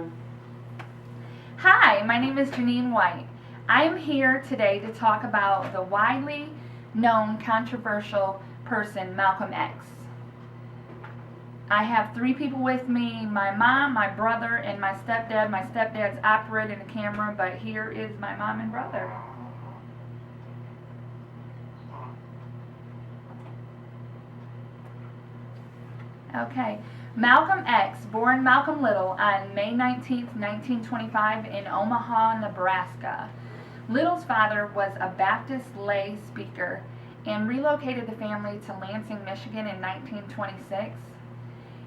time. Hi, my name is JWhite. I am here today to talk about the widely known controversial person, Malcolm X. I have three people with me, my mom, my brother, and my stepdad. My stepdad's operating the camera, but here is my mom and brother. Okay. Malcolm X, born Malcolm Little on May 19, 1925 in Omaha, Nebraska. Little's father was a Baptist lay speaker and relocated the family to Lansing, Michigan in 1926.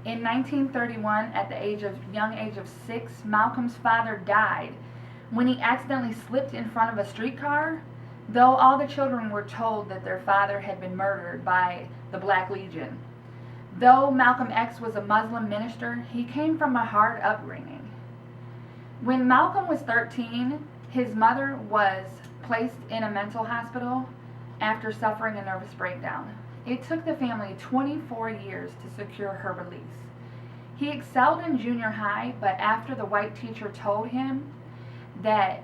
In 1931, at the young age of 6, Malcolm's father died when he accidentally slipped in front of a streetcar, though all the children were told that their father had been murdered by the Black Legion. Though Malcolm X was a Muslim minister, he came from a hard upbringing. When Malcolm was 13, his mother was placed in a mental hospital after suffering a nervous breakdown. It took the family 24 years to secure her release. He excelled in junior high, but after the white teacher told him that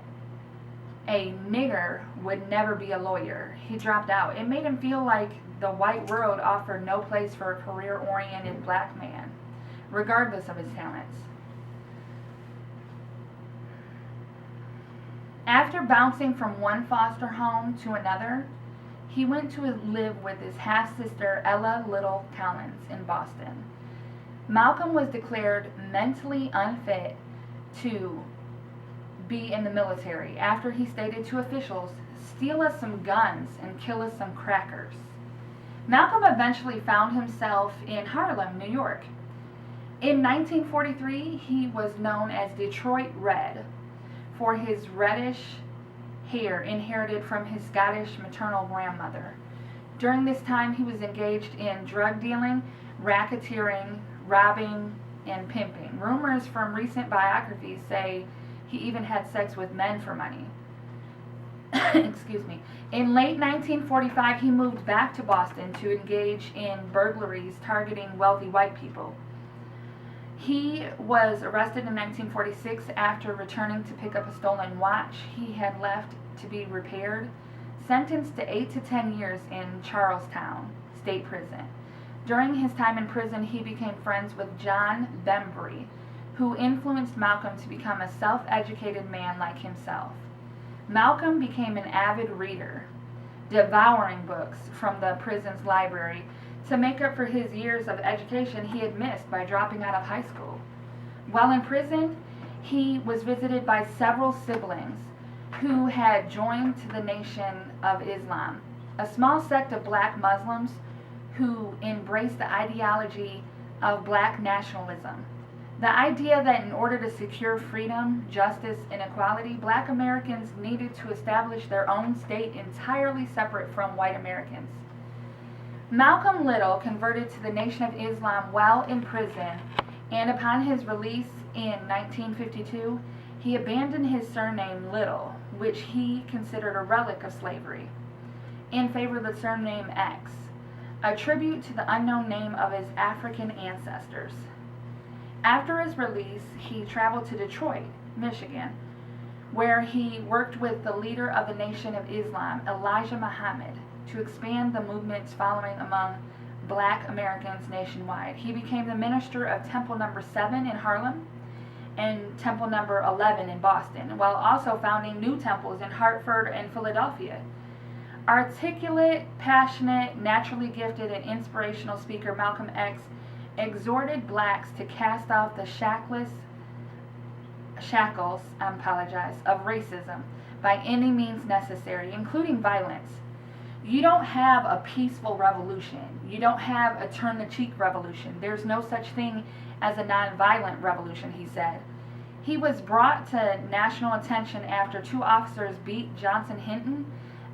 a nigger would never be a lawyer, he dropped out. It made him feel like the white world offered no place for a career-oriented black man, regardless of his talents. After bouncing from one foster home to another, he went to live with his half-sister Ella Little Collins in Boston. Malcolm was declared mentally unfit to be in the military after he stated to officials, "Steal us some guns and kill us some crackers." Malcolm eventually found himself in Harlem, New York. In 1943, he was known as Detroit Red for his reddish hair inherited from his Scottish maternal grandmother. During this time, he was engaged in drug dealing, racketeering, robbing, and pimping. Rumors from recent biographies say he even had sex with men for money. Excuse me. In late 1945, he moved back to Boston to engage in burglaries targeting wealthy white people. He was arrested in 1946 after returning to pick up a stolen watch he had left to be repaired, sentenced to 8 to 10 years in Charlestown State Prison. During his time in prison, he became friends with John Bembry, who influenced Malcolm to become a self-educated man like himself. Malcolm became an avid reader, devouring books from the prison's library to make up for his years of education he had missed by dropping out of high school. While in prison, he was visited by several siblings who had joined to the Nation of Islam, a small sect of black Muslims who embraced the ideology of black nationalism. The idea that in order to secure freedom, justice, and equality, black Americans needed to establish their own state entirely separate from white Americans. Malcolm Little converted to the Nation of Islam while in prison, and upon his release in 1952, he abandoned his surname Little, which he considered a relic of slavery, in favor of the surname X, a tribute to the unknown name of his African ancestors. After his release, he traveled to Detroit, Michigan, where he worked with the leader of the Nation of Islam, Elijah Muhammad, to expand the movement's following among black Americans nationwide. He became the minister of Temple No. 7 in Harlem and Temple No. 11 in Boston, while also founding new temples in Hartford and Philadelphia. Articulate, passionate, naturally gifted, and inspirational speaker Malcolm X exhorted blacks to cast off the shackles of racism by any means necessary, including violence. You don't have a peaceful revolution. You don't have a turn-the-cheek revolution. There's no such thing as a nonviolent revolution, he said. He was brought to national attention after two officers beat Johnson Hinton,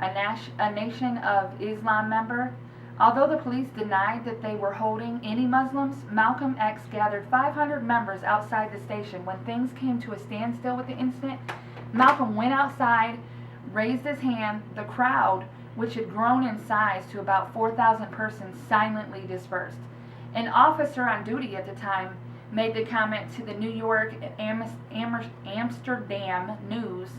a Nation of Islam member. Although the police denied that they were holding any Muslims, Malcolm X gathered 500 members outside the station. When things came to a standstill with the incident, Malcolm went outside, raised his hand. The crowd, which had grown in size to about 4,000 persons, silently dispersed. An officer on duty at the time made the comment to the New York Amsterdam News,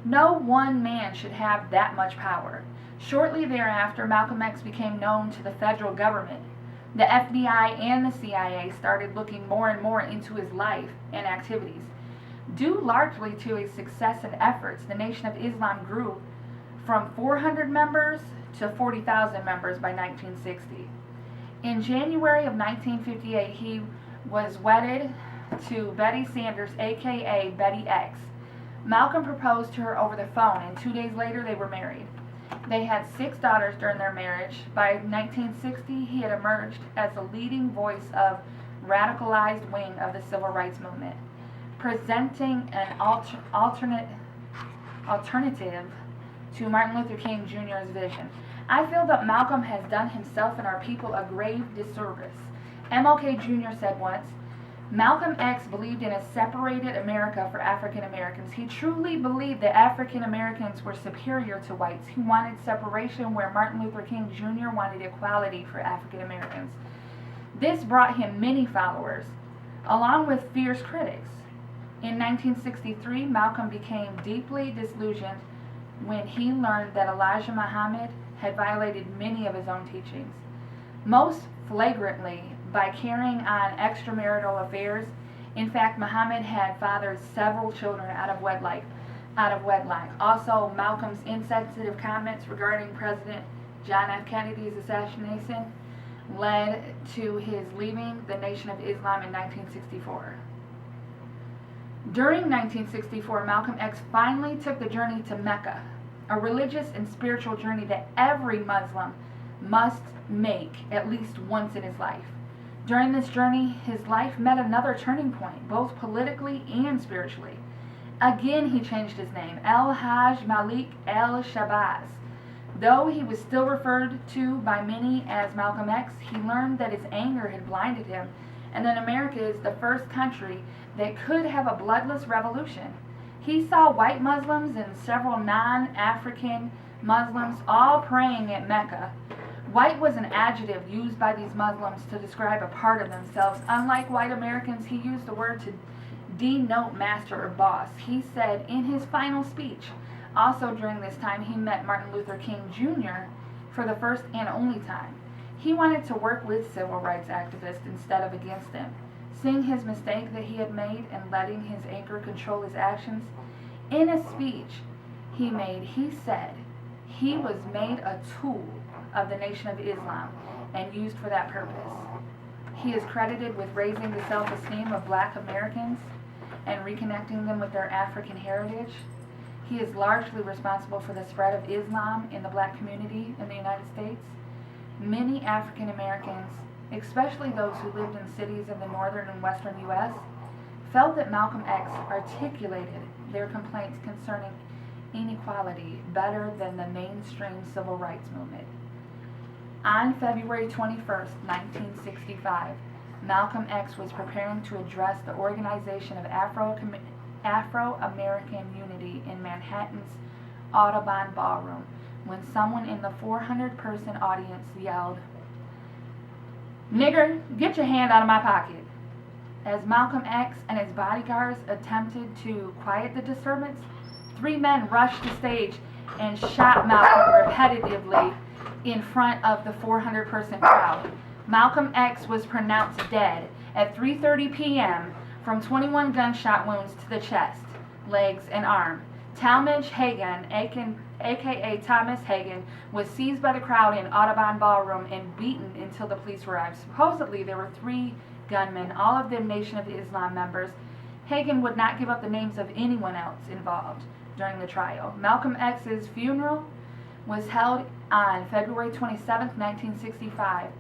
"No one man should have that much power." Shortly thereafter, Malcolm X became known to the federal government. The FBI and the CIA started looking more and more into his life and activities. Due largely to his success and efforts, the Nation of Islam grew from 400 members to 40,000 members by 1960. In January of 1958, he was wedded to Betty Sanders, aka Betty X. Malcolm proposed to her over the phone, and 2 days later they were married. They had 6 daughters during their marriage. By 1960, he had emerged as the leading voice of radicalized wing of the civil rights movement, presenting an alternative to Martin Luther King Jr.'s vision. "I feel that Malcolm has done himself and our people a grave disservice." MLK Jr. said once, "Malcolm X believed in a separated America for African Americans. He truly believed that African Americans were superior to whites. He wanted separation where Martin Luther King Jr. wanted equality for African Americans. This brought him many followers, along with fierce critics." In 1963, Malcolm became deeply disillusioned when he learned that Elijah Muhammad had violated many of his own teachings, most flagrantly by carrying on extramarital affairs. In fact, Muhammad had fathered several children out of wedlock. Also, Malcolm's insensitive comments regarding President John F. Kennedy's assassination led to his leaving the Nation of Islam in 1964. During 1964, Malcolm X finally took the journey to Mecca, a religious and spiritual journey that every Muslim must make at least once in his life. During this journey, his life met another turning point, both politically and spiritually. Again, he changed his name, El-Hajj Malik El-Shabazz. Though he was still referred to by many as Malcolm X, he learned that his anger had blinded him, and that America is the first country that could have a bloodless revolution. He saw white Muslims and several non-African Muslims all praying at Mecca. White was an adjective used by these Muslims to describe a part of themselves. Unlike white Americans, he used the word to denote master or boss. He said in his final speech, also during this time, he met Martin Luther King Jr. for the first and only time. He wanted to work with civil rights activists instead of against them. Seeing his mistake that he had made and letting his anger control his actions, in a speech he made, he said he was made a tool of the Nation of Islam and used for that purpose. He is credited with raising the self-esteem of black Americans and reconnecting them with their African heritage. He is largely responsible for the spread of Islam in the black community in the United States. Many African Americans, especially those who lived in cities in the northern and western U.S., felt that Malcolm X articulated their complaints concerning inequality better than the mainstream civil rights movement. On February 21st, 1965, Malcolm X was preparing to address the Organization of Afro-American Unity in Manhattan's Audubon Ballroom when someone in the 400-person audience yelled, "Nigger, get your hand out of my pocket." As Malcolm X and his bodyguards attempted to quiet the disturbance, 3 men rushed the stage and shot Malcolm repetitively in front of the 400-person crowd. Malcolm X was pronounced dead at 3:30 p.m. from 21 gunshot wounds to the chest, legs, and arm. Talmadge Hagan, aka Thomas Hagan, was seized by the crowd in Audubon Ballroom and beaten until the police arrived. Supposedly, there were 3 gunmen, all of them Nation of Islam members. Hagan would not give up the names of anyone else involved during the trial. Malcolm X's funeral was held on February 27, 1965.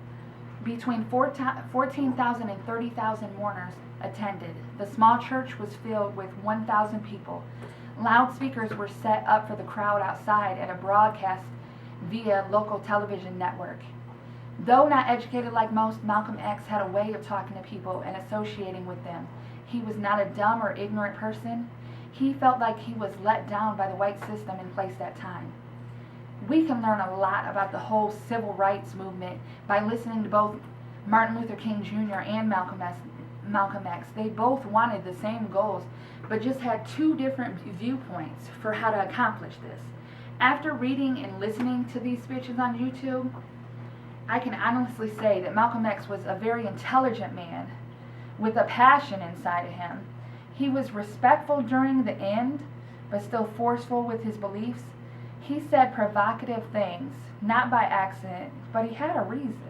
Between 14,000 and 30,000 mourners attended. The small church was filled with 1,000 people. Loudspeakers were set up for the crowd outside and a broadcast via local television network. Though not educated like most, Malcolm X had a way of talking to people and associating with them. He was not a dumb or ignorant person. He felt like he was let down by the white system in place that time. We can learn a lot about the whole civil rights movement by listening to both Martin Luther King Jr. and Malcolm Malcolm X. They both wanted the same goals, but just had two different viewpoints for how to accomplish this. After reading and listening to these speeches on YouTube, I can honestly say that Malcolm X was a very intelligent man with a passion inside of him. He was respectful during the end, but still forceful with his beliefs. He said provocative things, not by accident, but he had a reason.